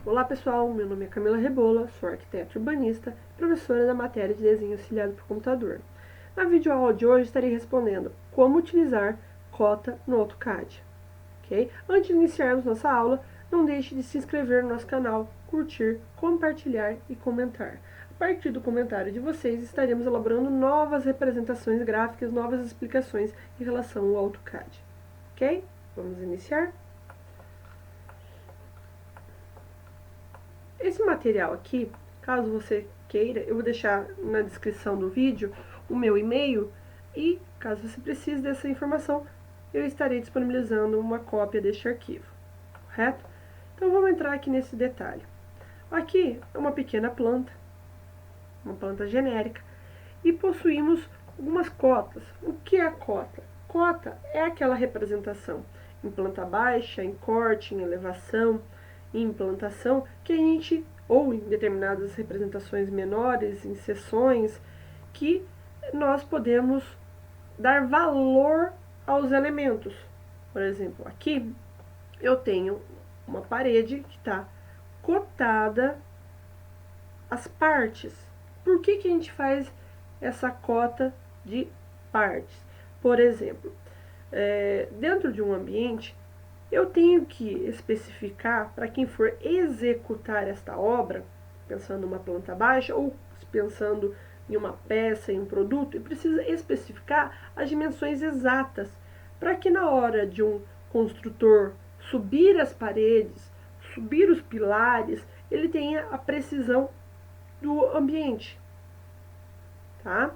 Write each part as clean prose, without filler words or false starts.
Olá pessoal, meu nome é Camila Rebola, sou arquiteta urbanista e professora da matéria de desenho auxiliado por computador. Na videoaula de hoje estarei respondendo como utilizar cota no AutoCAD. Okay? Antes de iniciarmos nossa aula, não deixe de se inscrever no nosso canal, curtir, compartilhar e comentar. A partir do comentário de vocês, estaremos elaborando novas representações gráficas, novas explicações em relação ao AutoCAD. Ok? Vamos iniciar? Esse material aqui, caso você queira, eu vou deixar na descrição do vídeo o meu e-mail e, caso você precise dessa informação, eu estarei disponibilizando uma cópia deste arquivo, correto? Então vamos entrar aqui nesse detalhe. Aqui é uma pequena planta, uma planta genérica, e possuímos algumas cotas. O que é a cota? Cota é aquela representação em planta baixa, em corte, em elevação, em implantação, que a gente, ou em determinadas representações menores, em seções, que nós podemos dar valor aos elementos. Por exemplo, aqui eu tenho uma parede que está cotada as partes. Por que a gente faz essa cota de partes? Por exemplo, dentro de um ambiente, eu tenho que especificar para quem for executar esta obra, pensando numa planta baixa ou pensando em uma peça, em um produto, e precisa especificar as dimensões exatas, para que na hora de um construtor subir as paredes, subir os pilares, ele tenha a precisão do ambiente. Tá?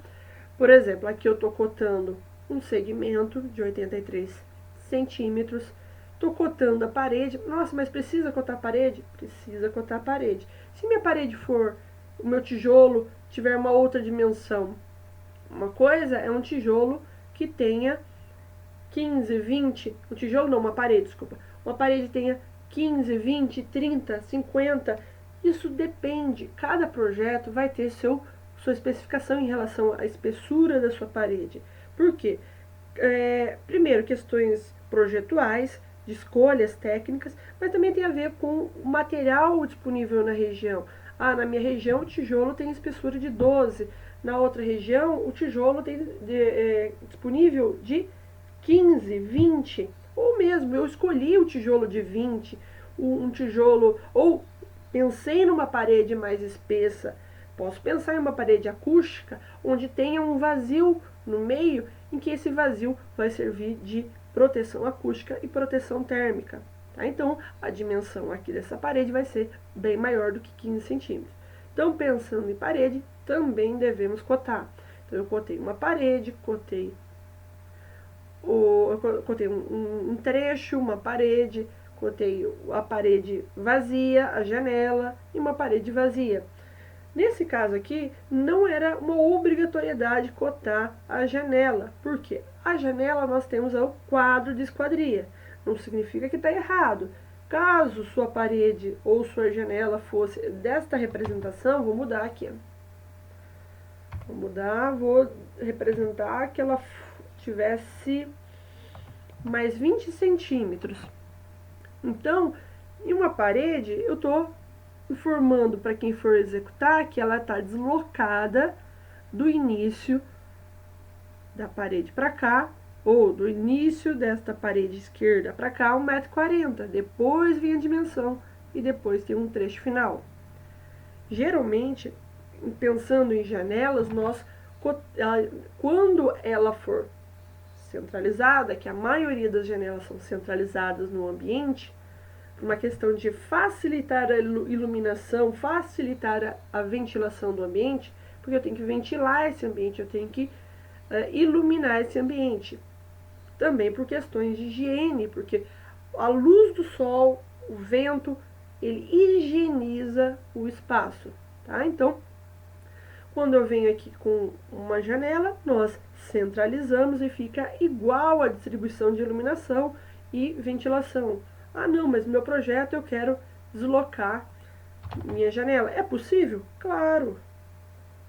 Por exemplo, aqui eu estou cotando um segmento de 83 centímetros, estou cotando a parede. Nossa, mas precisa cotar a parede? Precisa cotar a parede. Se minha parede for, o meu tijolo tiver uma outra dimensão, uma coisa é um tijolo que tenha 15, 20, um tijolo não, uma parede, desculpa, uma parede tenha 15, 20, 30, 50, isso depende, cada projeto vai ter sua especificação em relação à espessura da sua parede. Por quê? Primeiro, questões projetuais, de escolhas técnicas, mas também tem a ver com o material disponível na região. Na minha região o tijolo tem espessura de 12, na outra região o tijolo tem disponível de 15, 20, ou mesmo eu escolhi o tijolo de 20, um tijolo, ou pensei numa parede mais espessa. Posso pensar em uma parede acústica, onde tenha um vazio no meio, em que esse vazio vai servir de proteção acústica e proteção térmica. Tá? Então, a dimensão aqui dessa parede vai ser bem maior do que 15 centímetros. Então, pensando em parede, também devemos cotar. Então, eu cotei uma parede, cotei um trecho, uma parede, cotei a parede vazia, a janela e uma parede vazia. Nesse caso aqui, não era uma obrigatoriedade cotar a janela. Por quê? A janela nós temos o quadro de esquadria. Não significa que está errado. Caso sua parede ou sua janela fosse desta representação, vou mudar aqui. Vou representar que ela tivesse mais 20 centímetros. Então, em uma parede, eu estou informando para quem for executar que ela está deslocada do início da parede para cá, ou do início desta parede esquerda para cá, 1,40 m. Depois vem a dimensão e depois tem um trecho final. Geralmente, pensando em janelas, quando ela for centralizada, que a maioria das janelas são centralizadas no ambiente, por uma questão de facilitar a iluminação, facilitar a ventilação do ambiente, porque eu tenho que ventilar esse ambiente, eu tenho que iluminar esse ambiente. Também por questões de higiene, porque a luz do sol, o vento, ele higieniza o espaço. Tá? Então, quando eu venho aqui com uma janela, nós centralizamos e fica igual a distribuição de iluminação e ventilação. Não, mas no meu projeto eu quero deslocar minha janela. É possível? Claro.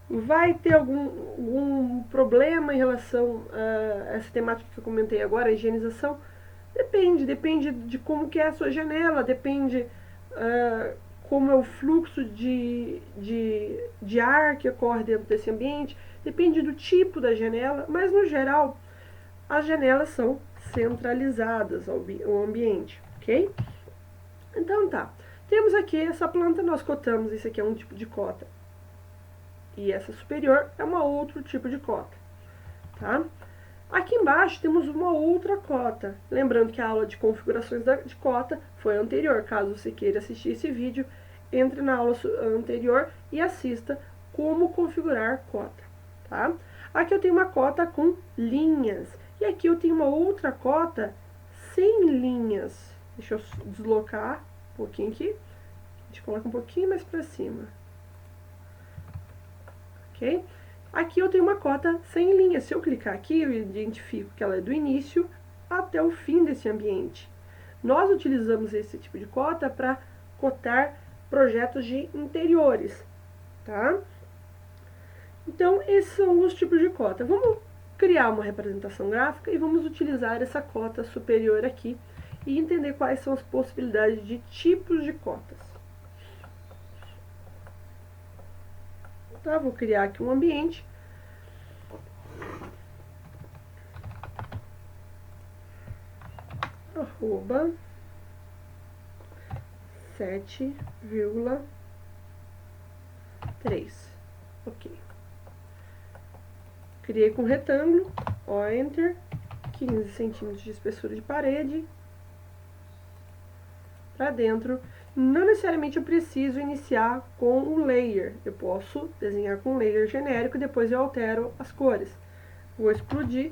Vai ter algum problema em relação a essa temática que eu comentei agora, a higienização? Depende de como que é a sua janela, depende como é o fluxo de ar que ocorre dentro desse ambiente, depende do tipo da janela, mas no geral as janelas são centralizadas ao ambiente, ok? Então tá, temos aqui essa planta, nós cotamos, esse aqui é um tipo de cota, e essa superior é um outro tipo de cota, tá? Aqui embaixo temos uma outra cota, lembrando que a aula de configurações de cota foi anterior, caso você queira assistir esse vídeo, entre na aula anterior e assista como configurar cota, tá? Aqui eu tenho uma cota com linhas, e aqui eu tenho uma outra cota sem linhas. Deixa eu deslocar um pouquinho aqui, a gente coloca um pouquinho mais para cima, ok? Aqui eu tenho uma cota sem linha. Se eu clicar aqui, eu identifico que ela é do início até o fim desse ambiente. Nós utilizamos esse tipo de cota para cotar projetos de interiores, tá? Então, esses são os tipos de cota. Vamos criar uma representação gráfica e vamos utilizar essa cota superior aqui e entender quais são as possibilidades de tipos de cotas. Tá, vou criar aqui um ambiente. Arroba 7,3. Ok. Criei com retângulo, ó, Enter, 15 centímetros de espessura de parede, para dentro. Não necessariamente eu preciso iniciar com um layer, eu posso desenhar com um layer genérico e depois eu altero as cores. Vou explodir.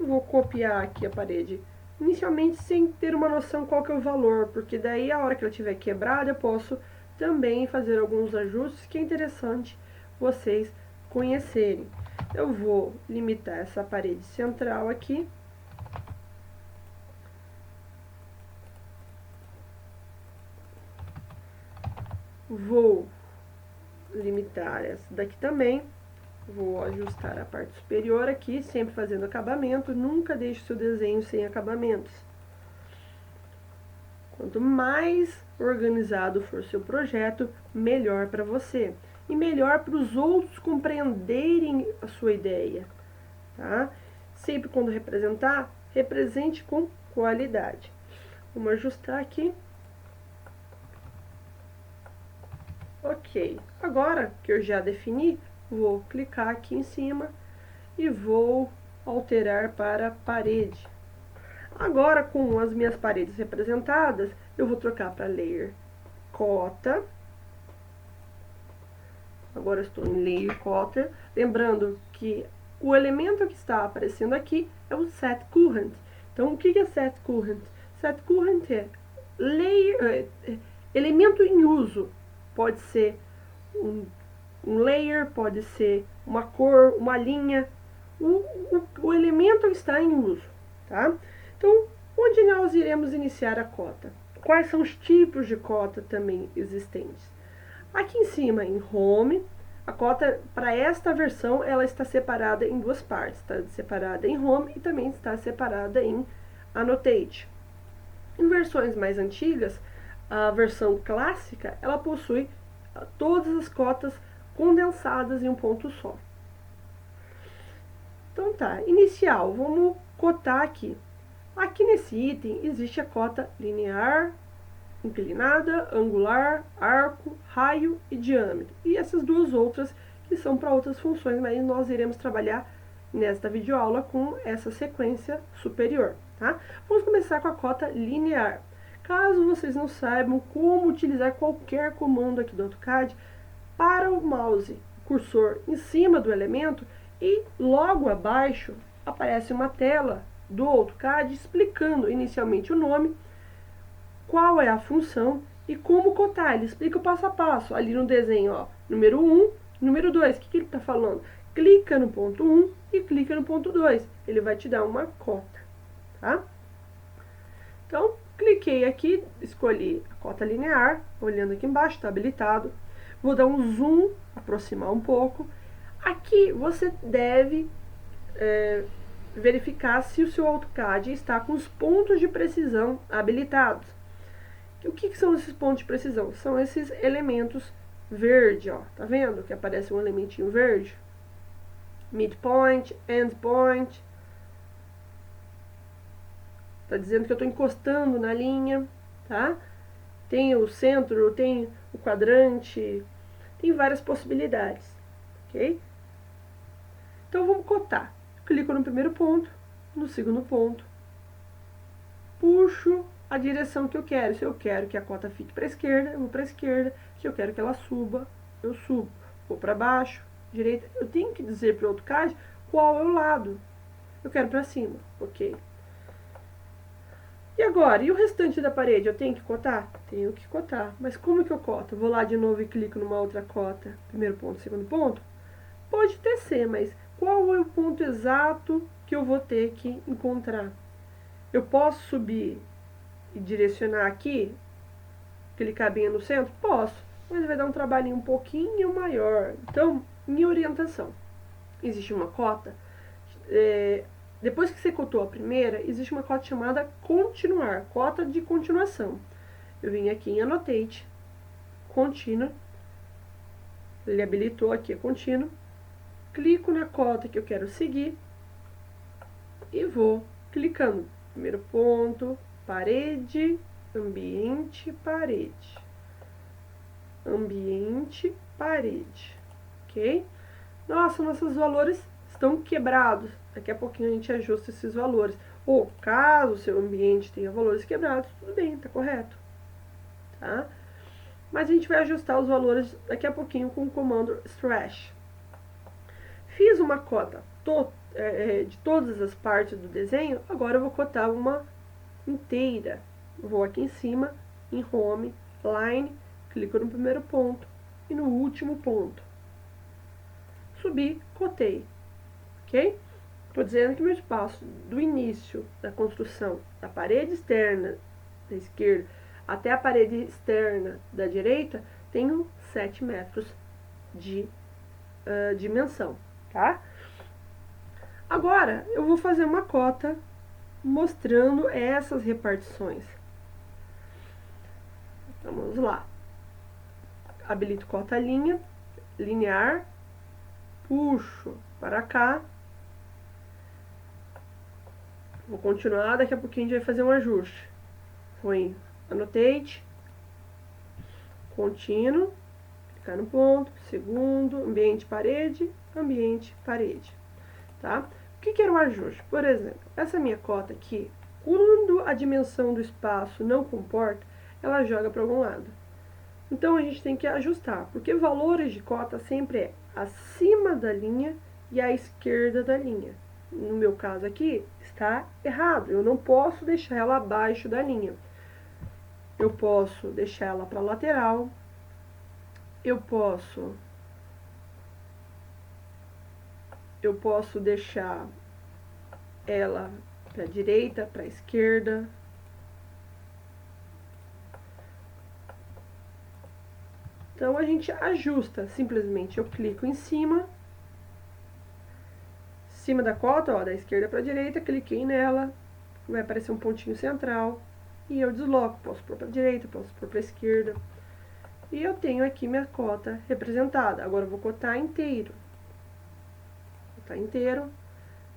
Vou copiar aqui a parede, inicialmente sem ter uma noção qual que é o valor, porque daí a hora que ela estiver quebrada eu posso também fazer alguns ajustes que é interessante vocês conhecerem. Eu vou limitar essa parede central aqui. Vou limitar essa daqui também. Vou ajustar a parte superior aqui, sempre fazendo acabamento. Nunca deixe seu desenho sem acabamentos. Quanto mais organizado for seu projeto, melhor para você. E melhor para os outros compreenderem a sua ideia, tá? Sempre quando representar, represente com qualidade. Vamos ajustar aqui. Ok, agora que eu já defini, vou clicar aqui em cima e vou alterar para parede. Agora, com as minhas paredes representadas, eu vou trocar para layer cota. Agora eu estou em layer cota. Lembrando que o elemento que está aparecendo aqui é o set current. Então, o que é set current? Set current é elemento em uso. Pode ser um layer, pode ser uma cor, uma linha. O elemento está em uso, tá? Então, onde nós iremos iniciar a cota? Quais são os tipos de cota também existentes? Aqui em cima, em Home, a cota para esta versão, ela está separada em duas partes. Está separada em Home e também está separada em Annotate. Em versões mais antigas, a versão clássica, ela possui todas as cotas condensadas em um ponto só. Então tá, inicial, vamos cotar aqui. Aqui nesse item existe a cota linear, inclinada, angular, arco, raio e diâmetro. E essas duas outras que são para outras funções, mas nós iremos trabalhar nesta videoaula com essa sequência superior, tá? Vamos começar com a cota linear. Caso vocês não saibam como utilizar qualquer comando aqui do AutoCAD, para o mouse, cursor em cima do elemento e logo abaixo aparece uma tela do AutoCAD explicando inicialmente o nome, qual é a função e como cotar. Ele explica o passo a passo ali no desenho, ó, número 1, número 2. O que ele está falando? Clica no ponto 1 e clica no ponto 2. Ele vai te dar uma cota, tá? Então, cliquei aqui, escolhi a cota linear, olhando aqui embaixo, está habilitado. Vou dar um zoom, aproximar um pouco. Aqui você deve verificar se o seu AutoCAD está com os pontos de precisão habilitados. O que são esses pontos de precisão? São esses elementos verde, ó. Tá vendo que aparece um elementinho verde? Midpoint, endpoint. Tá dizendo que eu estou encostando na linha, tá? Tem o centro, tem o quadrante, tem várias possibilidades, ok? Então vamos cotar. Clico no primeiro ponto, no segundo ponto, puxo a direção que eu quero. Se eu quero que a cota fique para a esquerda, eu vou para a esquerda. Se eu quero que ela suba, eu subo. Vou para baixo, direita. Eu tenho que dizer para o AutoCAD qual é o lado. Eu quero para cima, ok. E agora, e o restante da parede? Eu tenho que cotar? Tenho que cotar. Mas como que eu coto? Eu vou lá de novo e clico numa outra cota. Primeiro ponto, segundo ponto? Pode até ser, mas qual é o ponto exato que eu vou ter que encontrar? Eu posso subir e direcionar aqui, clicar bem no centro? Posso, mas vai dar um trabalhinho um pouquinho maior. Então, minha orientação, existe uma cota, depois que você cotou a primeira, existe uma cota chamada continuar, cota de continuação. Eu vim aqui em Annotate, Continue, ele habilitou aqui a Continue, clico na cota que eu quero seguir e vou clicando. Primeiro ponto, parede, ambiente, parede. Ambiente, parede. Ok? Nossa, nossos valores estão quebrados. Daqui a pouquinho a gente ajusta esses valores. Ou, caso o seu ambiente tenha valores quebrados, tudo bem, tá correto. Tá? Mas a gente vai ajustar os valores daqui a pouquinho com o comando slash. Fiz uma cota de todas as partes do desenho, agora eu vou cotar uma inteira. Vou aqui em cima, em Home, Line, clico no primeiro ponto e no último ponto. Subi, cotei, ok? Estou dizendo que meu espaço do início da construção da parede externa da esquerda até a parede externa da direita tem 7 metros de dimensão, tá? Agora, eu vou fazer uma cota mostrando essas repartições. Então, vamos lá. Habilito cota linha, linear, puxo para cá. Vou continuar, daqui a pouquinho a gente vai fazer um ajuste. Vou em Annotate, Contínuo, clicar no ponto, segundo, ambiente parede, tá? O que era o ajuste? Por exemplo, essa minha cota aqui, quando a dimensão do espaço não comporta, ela joga para algum lado. Então a gente tem que ajustar, porque valores de cota sempre é acima da linha e à esquerda da linha. No meu caso aqui, está errado. Eu não posso deixar ela abaixo da linha. Eu posso deixar ela para a lateral. Eu posso deixar ela para a direita, para a esquerda. Então a gente ajusta, simplesmente eu clico em cima da cota, ó, da esquerda para a direita, cliquei nela, vai aparecer um pontinho central e eu desloco, posso pôr para a direita, posso pôr para a esquerda. E eu tenho aqui minha cota representada. Agora eu vou cotar inteiro. Cotar inteiro,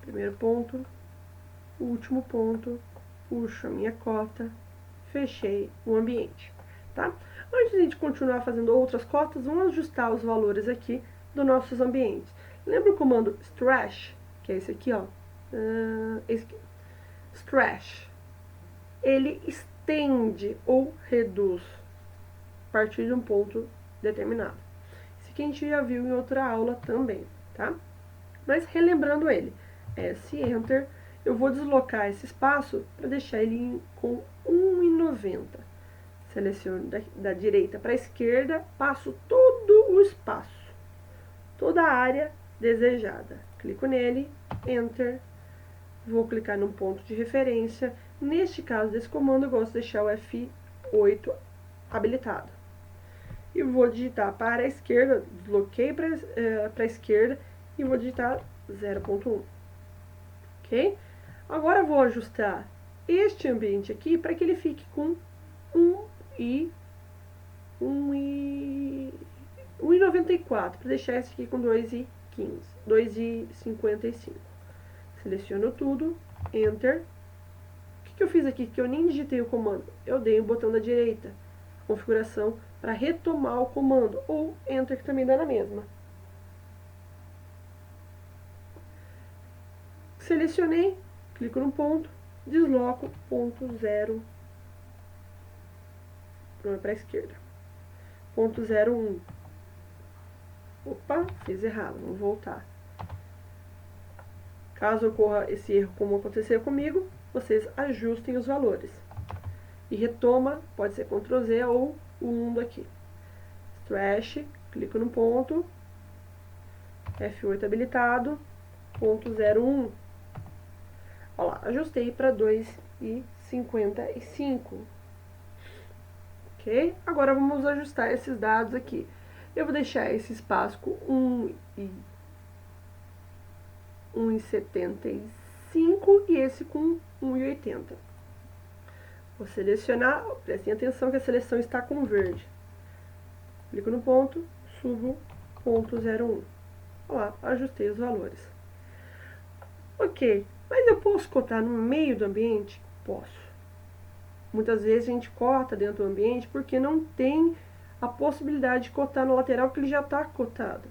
primeiro ponto, último ponto, puxo a minha cota, fechei o ambiente, tá? Antes de a gente continuar fazendo outras cotas, vamos ajustar os valores aqui dos nossos ambientes. Lembra o comando stretch, que é esse aqui, ó? Esse aqui. Stretch. Ele estende ou reduz a partir de um ponto determinado. Esse aqui a gente já viu em outra aula também, tá? Mas relembrando ele, S Enter, eu vou deslocar esse espaço para deixar ele com 1,90. Seleciono da direita para a esquerda, passo todo o espaço, toda a área desejada. Clico nele, Enter, vou clicar num ponto de referência. Neste caso desse comando, eu gosto de deixar o F8 habilitado. E vou digitar para a esquerda, desloquei para a esquerda e vou digitar 0.1. Ok? ok? Agora eu vou ajustar este ambiente aqui para que ele fique com 1,94, para deixar esse aqui com 2,15, 2,55. Seleciono tudo, Enter. O que eu fiz aqui? Que eu nem digitei o comando. Eu dei o botão da direita, configuração, para retomar o comando, ou Enter, que também dá na mesma. Selecionei, clico no ponto, desloco ponto 0 para a esquerda. Ponto 01. Opa, fiz errado, vamos voltar. Caso ocorra esse erro como aconteceu comigo, vocês ajustem os valores. E retoma, pode ser Ctrl Z ou o 1 daqui. Trash, clico no ponto, F8 habilitado, ponto 01. Olha lá, ajustei para 2,55. Ok? Agora vamos ajustar esses dados aqui. Eu vou deixar esse espaço com 1,75 e esse com 1,80. Vou selecionar, prestem atenção que a seleção está com verde. Clico no ponto, subo ponto 01. Olha lá, ajustei os valores. Ok, mas eu posso cotar no meio do ambiente? Posso. Muitas vezes a gente corta dentro do ambiente porque não tem a possibilidade de cotar no lateral, porque ele já está cotado.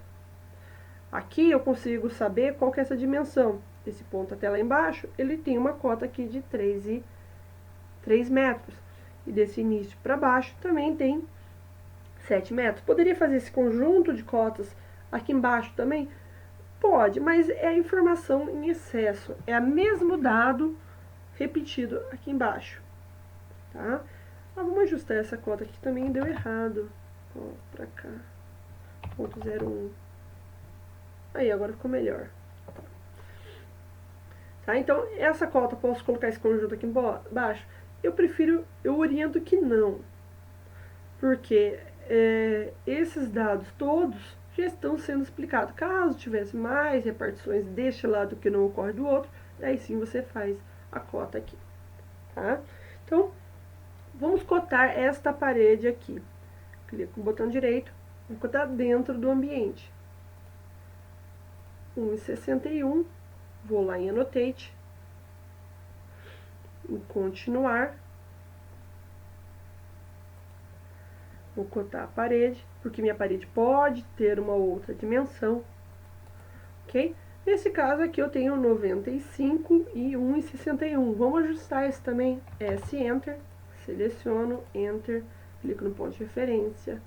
Aqui eu consigo saber qual que é essa dimensão. Esse ponto até lá embaixo, ele tem uma cota aqui de 3 metros. E desse início para baixo também tem 7 metros. Poderia fazer esse conjunto de cotas aqui embaixo também? Pode, mas é informação em excesso. É o mesmo dado repetido aqui embaixo. Tá? Vamos ajustar essa cota aqui, também deu errado. Ó, pra cá. Ponto 01. Aí, agora ficou melhor. Tá? Então, essa cota, posso colocar esse conjunto aqui embaixo? Eu oriento que não. Porque esses dados todos já estão sendo explicados. Caso tivesse mais repartições deste lado que não ocorre do outro, daí sim você faz a cota aqui. Tá? Então, vamos cotar esta parede aqui. Clico no botão direito, vou cotar dentro do ambiente. 1,61, vou lá em Annotate, em Continuar. Vou cotar a parede, porque minha parede pode ter uma outra dimensão, ok? Nesse caso aqui eu tenho 95 e 1,61. Vamos ajustar esse também. Enter, seleciono, Enter, clico no ponto de referência,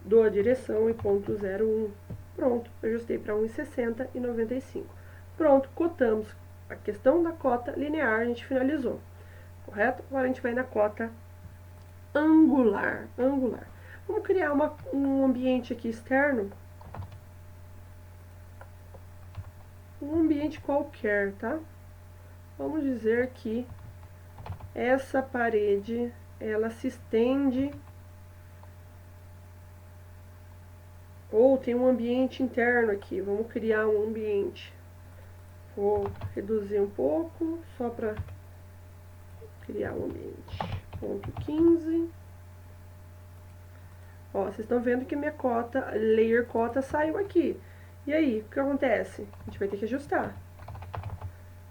dou a direção e ponto 01. Pronto, ajustei para 1,60 e 95. Pronto, cotamos. A questão da cota linear a gente finalizou, correto? Agora a gente vai na cota angular. Vamos criar um ambiente aqui externo. Um ambiente qualquer, tá? Vamos dizer que essa parede, ela se estende, ou tem um ambiente interno aqui. Vamos criar um ambiente. Vou reduzir um pouco, só para criar um ambiente. Ponto 15. Ó, vocês estão vendo que minha cota, layer cota, saiu aqui. E aí, o que acontece? A gente vai ter que ajustar.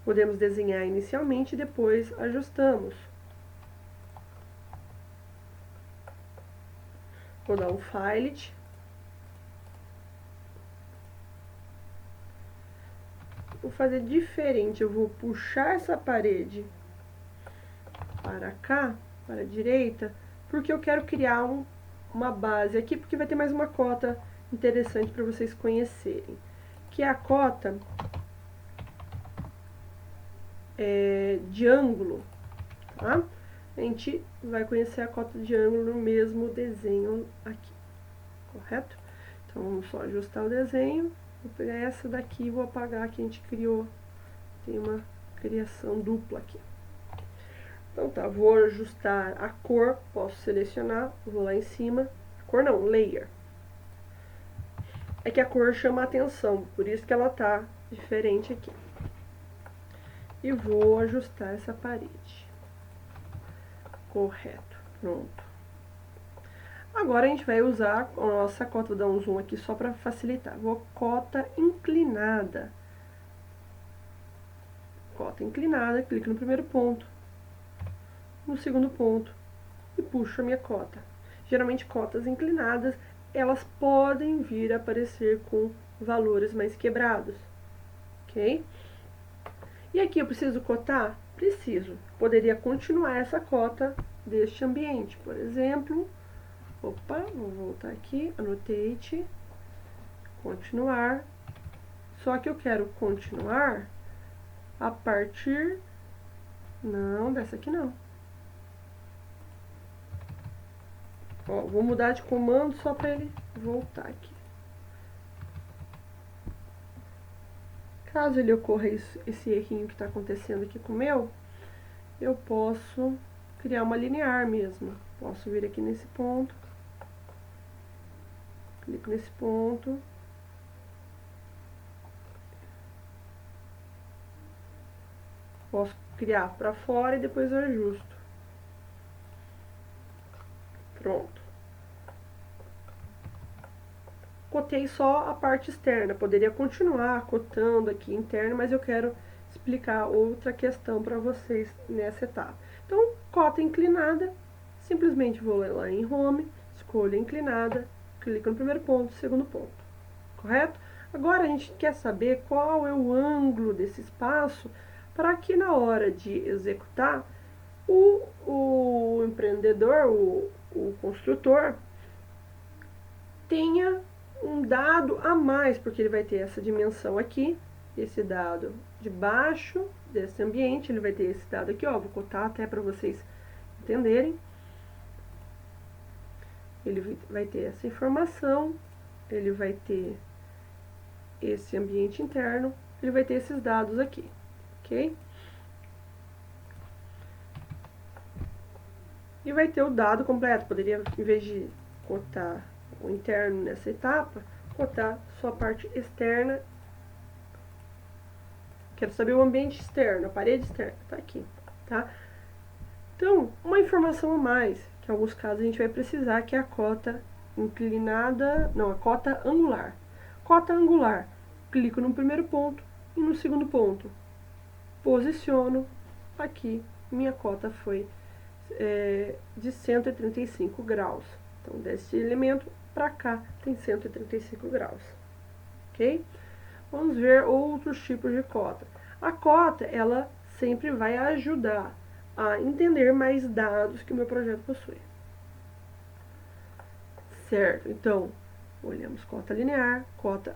Podemos desenhar inicialmente e depois ajustamos. Vou dar um File. Vou fazer diferente. Eu vou puxar essa parede para cá, para a direita, porque eu quero criar uma base aqui, porque vai ter mais uma cota interessante para vocês conhecerem, que é a cota de ângulo, tá? A gente vai conhecer a cota de ângulo no mesmo desenho aqui, correto? Então, vamos só ajustar o desenho. Vou pegar essa daqui e vou apagar que a gente criou. Tem uma criação dupla aqui. Então tá, vou ajustar a cor, posso selecionar, vou lá em cima. Cor não, layer. É que a cor chama a atenção, por isso que ela tá diferente aqui. e vou ajustar essa parede. Correto, pronto. Agora a gente vai usar a nossa cota, vou dar um zoom aqui só para facilitar. Vou cota inclinada. Cota inclinada, clico no primeiro ponto, no segundo ponto e puxo a minha cota. Geralmente cotas inclinadas, elas podem vir a aparecer com valores mais quebrados, ok? E aqui eu preciso cotar? Preciso. Poderia continuar essa cota deste ambiente, por exemplo. Opa, vou voltar aqui, annotate, continuar. Só que eu quero continuar a partir, não, dessa aqui não. Ó, vou mudar de comando só para ele voltar aqui. Caso ele ocorra esse errinho que está acontecendo aqui com o meu, eu posso criar uma linear mesmo. Posso vir aqui nesse ponto, clico nesse ponto, posso criar para fora e depois eu ajusto. Pronto. Cotei só a parte externa, poderia continuar cotando aqui interno, mas eu quero explicar outra questão para vocês nessa etapa. Então, cota inclinada, simplesmente vou lá em Home, escolho inclinada, clico no primeiro ponto, segundo ponto, correto? Agora a gente quer saber qual é o ângulo desse espaço para que na hora de executar o empreendedor, o construtor, tenha um dado a mais, porque ele vai ter essa dimensão aqui, esse dado de baixo desse ambiente, ele vai ter esse dado aqui, ó, vou cotar até para vocês entenderem. Ele vai ter essa informação, ele vai ter esse ambiente interno, ele vai ter esses dados aqui, ok? E vai ter o dado completo, poderia, em vez de cotar o interno nessa etapa, cotar só a parte externa. Quero saber o ambiente externo, a parede externa, tá aqui, tá? Então, uma informação a mais, que em alguns casos a gente vai precisar, que é a cota inclinada, não, a cota angular. Cota angular, clico no primeiro ponto e no segundo ponto. Posiciono aqui, minha cota foi de 135 graus. Então, desse elemento para cá tem 135 graus, ok? Vamos ver outros tipos de cota. A cota, ela sempre vai ajudar a entender mais dados que o meu projeto possui. Certo, então, olhamos cota linear, cota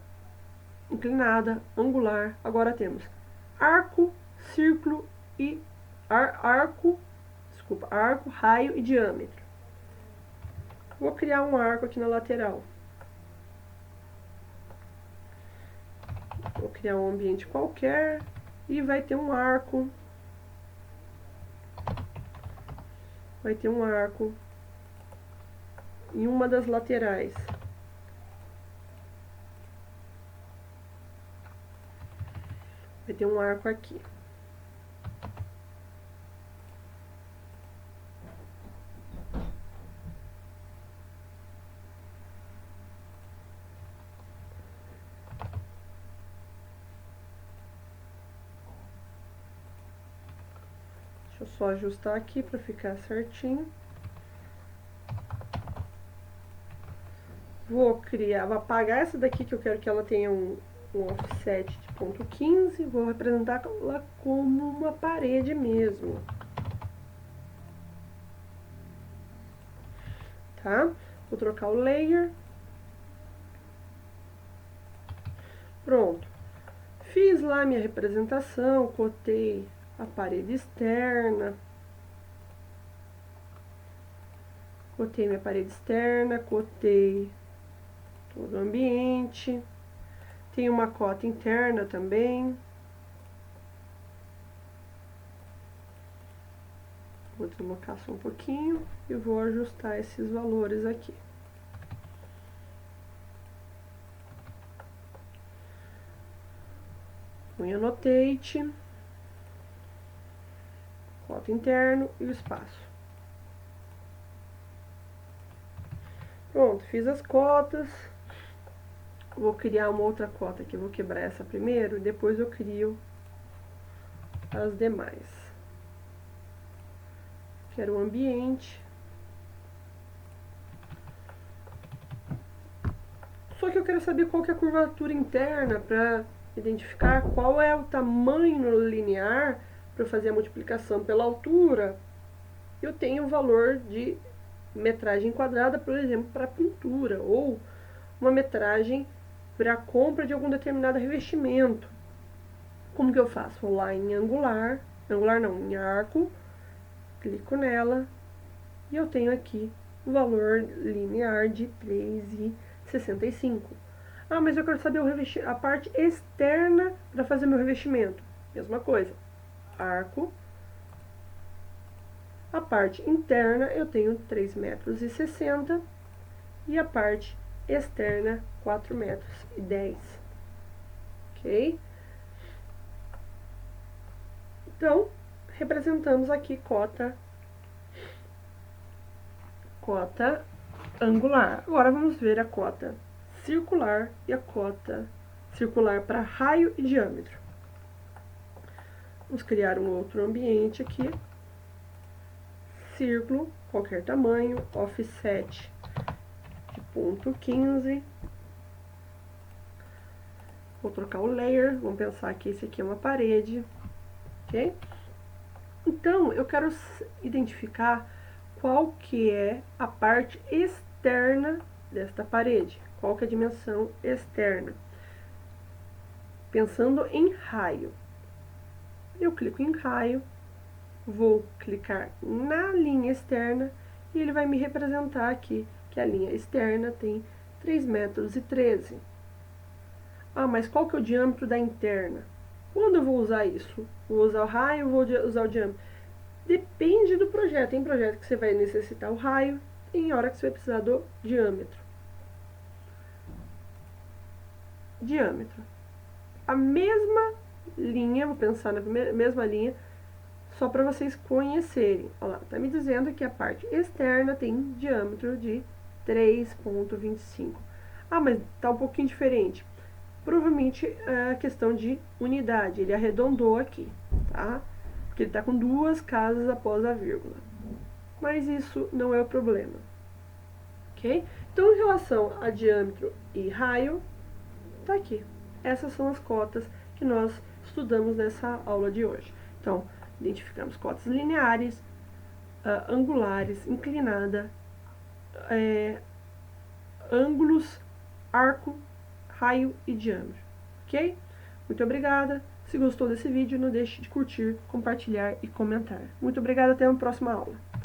inclinada, angular. Agora temos arco, círculo e arco, raio e diâmetro. Vou criar um arco aqui na lateral. Vou criar um ambiente qualquer e vai ter um arco. Vai ter um arco em uma das laterais. Vai ter um arco aqui. Deixa eu só ajustar aqui para ficar certinho. Vou apagar essa daqui que eu quero que ela tenha um offset de 0,15. Vou representar ela como uma parede mesmo. Tá? Vou trocar o layer. Pronto. Fiz lá minha representação, cotei a parede externa. Cotei minha parede externa, cotei todo o ambiente. Tem uma cota interna também. Vou deslocar só um pouquinho e vou ajustar esses valores aqui. Vou em Annotate. cota interno e o espaço. Pronto, fiz as cotas. Vou criar uma outra cota aqui, vou quebrar essa primeiro e depois eu crio as demais. Quero o ambiente. Só que eu quero saber qual que é a curvatura interna para identificar qual é o tamanho linear para fazer a multiplicação pela altura. Eu tenho o valor de metragem quadrada, por exemplo, para pintura, ou uma metragem para a compra de algum determinado revestimento. Como que eu faço? Vou lá em angular não, em arco, clico nela e eu tenho aqui o valor linear de 3,65. Ah, mas eu quero saber a parte externa para fazer meu revestimento. Mesma coisa, arco. A parte interna eu tenho 3,60 m e a parte externa 4,10 m. Ok? Então, representamos aqui cota angular. Agora vamos ver a cota circular e a cota circular para raio e diâmetro. Vamos criar um outro ambiente aqui. Círculo, qualquer tamanho, offset de 0,15. Vou trocar o layer, vamos pensar que esse aqui é uma parede, ok? Então, eu quero identificar qual que é a parte externa desta parede, qual que é a dimensão externa. Pensando em raio, eu clico em raio, vou clicar na linha externa e ele vai me representar aqui que a linha externa tem 3,13 m. Ah, mas qual que é o diâmetro da interna? Quando eu vou usar isso? Vou usar o raio ou vou usar o diâmetro? Depende do projeto. Tem projeto que você vai necessitar o raio, tem hora que você vai precisar do diâmetro. Diâmetro. A mesma linha, vou pensar na mesma linha, só para vocês conhecerem. Olha lá, tá me dizendo que a parte externa tem diâmetro de 3,25. Ah, mas tá um pouquinho diferente. Provavelmente é a questão de unidade, ele arredondou aqui, tá? Porque ele tá com 2 casas após a vírgula. Mas isso não é o problema, ok? Então, em relação a diâmetro e raio, tá aqui. Essas são as cotas que nós estudamos nessa aula de hoje. Então, identificamos cotas lineares, angulares, inclinada, ângulos, arco, raio e diâmetro, ok? Muito obrigada. Se gostou desse vídeo, não deixe de curtir, compartilhar e comentar. Muito obrigada, até uma próxima aula.